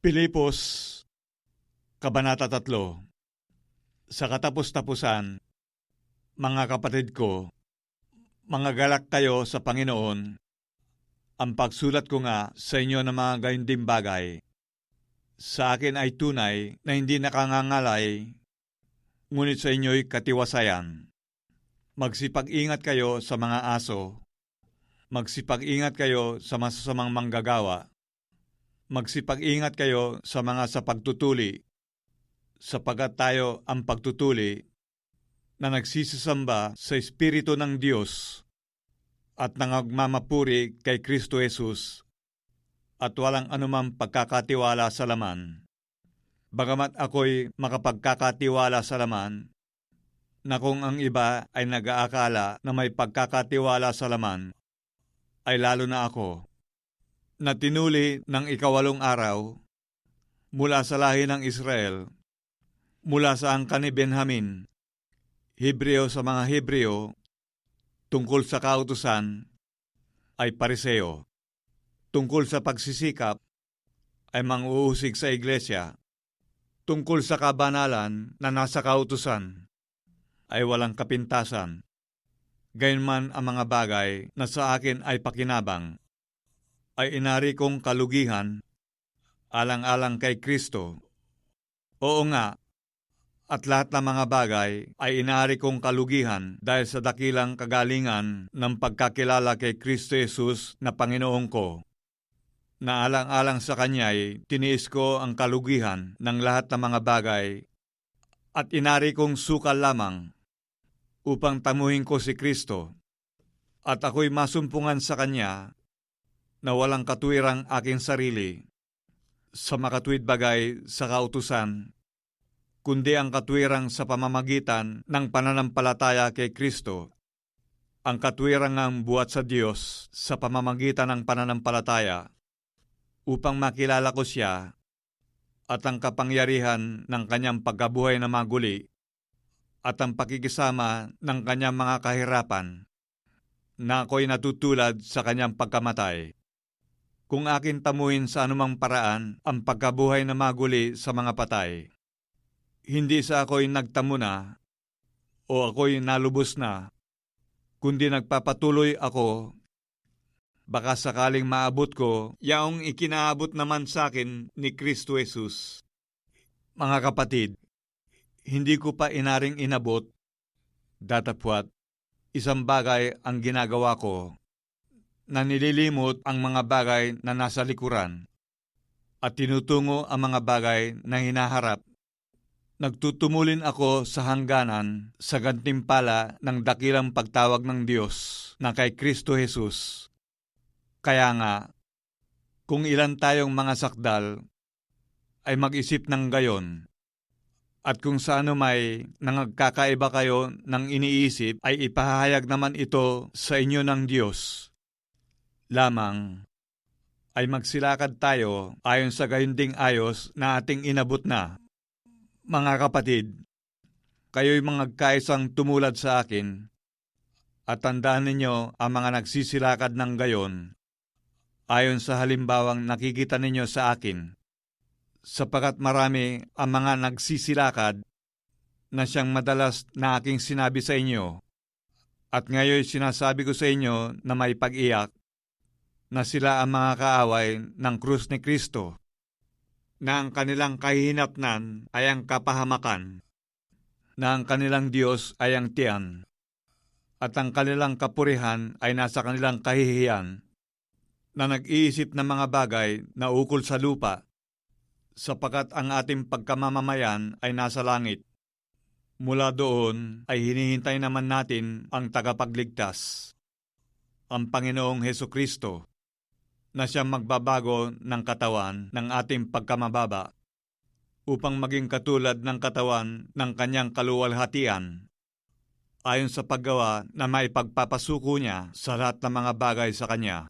Pilipos, Kabanata 3. Sa katapos-tapusan, mga kapatid ko, mga galak kayo sa Panginoon, ang pagsulat ko nga sa inyo ng mga gayunding bagay. Sa akin ay tunay na hindi nakangangalay, ngunit sa inyo'y katiwasayan. Magsipag-ingat kayo sa mga aso, magsipag-ingat kayo sa masasamang manggagawa, magsipag-ingat kayo sa mga sa pagtutuli, sapagkat tayo ang pagtutuli na nagsisisamba sa Espiritu ng Diyos at nangagmamapuri kay Kristo Jesus at walang anumang pagkakatiwala sa laman. Bagamat ako'y makapagkakatiwala sa laman, na kung ang iba ay nag-aakala na may pagkakatiwala sa laman, ay lalo na ako, na tinuli ng 8 araw, mula sa lahi ng Israel, mula sa angkan ni Benjamin, Hebreo sa mga Hebreo, tungkol sa kautusan, ay Pariseo. Tungkol sa pagsisikap, ay mang-uusig sa iglesia. Tungkol sa kabanalan na nasa kautusan, ay walang kapintasan. Gayunman ang mga bagay na sa akin ay pakinabang, ay inari kong kalugihan, alang-alang kay Kristo. Oo nga, at lahat ng mga bagay ay inari kong kalugihan dahil sa dakilang kagalingan ng pagkakilala kay Kristo Jesus na Panginoon ko. Na alang-alang sa Kanya'y tiniis ko ang kalugihan ng lahat ng mga bagay at inari kong sukal lamang upang tamuhin ko si Kristo at ako'y masumpungan sa Kanya na walang katuwirang aking sarili sa makatuwid bagay sa kautusan, kundi ang katuwirang sa pamamagitan ng pananampalataya kay Kristo, ang katuwirang ang buhat sa Diyos sa pamamagitan ng pananampalataya, upang makilala ko siya at ang kapangyarihan ng kanyang pagkabuhay na maguli at ang pakikisama ng kanyang mga kahirapan, na ako'y natutulad sa kanyang pagkamatay. Kung akin tamuhin sa anumang paraan ang pagkabuhay na maguli sa mga patay, hindi sa ako'y nagtamo na o ako'y nalubos na, kundi nagpapatuloy ako, baka sakaling maabot ko yaong ikinaabot naman sa akin ni Kristo Jesus. Mga kapatid, hindi ko pa inaring inabot, datapwat, isang bagay ang ginagawa ko, na nililimot ang mga bagay na nasa likuran at tinutungo ang mga bagay na hinaharap. Nagtutumulin ako sa hangganan sa gantimpala ng dakilang pagtawag ng Diyos na kay Kristo Jesus. Kaya nga, kung ilan tayong mga sakdal, ay mag-isip ng gayon. At kung sa ano may nangagkakaiba kayo ng iniisip, ay ipahayag naman ito sa inyo ng Diyos. Lamang ay magsilakad tayo ayon sa gayunding ayos na ating inabot na. Mga kapatid, kayo'y mangagkaisang tumulad sa akin, at tandaan ninyo ang mga nagsisilakad ng gayon, ayon sa halimbawang nakikita ninyo sa akin, sapagat marami ang mga nagsisilakad na siyang madalas na aking sinabi sa inyo, at ngayon sinasabi ko sa inyo na may pag-iyak, na sila ang mga kaaway ng krus ni Kristo, na ang kanilang kahihinatnan ay ang kapahamakan, na ang kanilang Diyos ay ang tiyan, at ang kanilang kapurihan ay nasa kanilang kahihiyan, na nag-iisip ng mga bagay na ukol sa lupa, sapagkat ang ating pagkamamamayan ay nasa langit. Mula doon ay hinihintay naman natin ang tagapagligtas, ang Panginoong Hesukristo, na siyang magbabago ng katawan ng ating pagkamababa upang maging katulad ng katawan ng kanyang kaluwalhatian, ayon sa paggawa na maipagpapasuko niya sa lahat ng mga bagay sa kanya.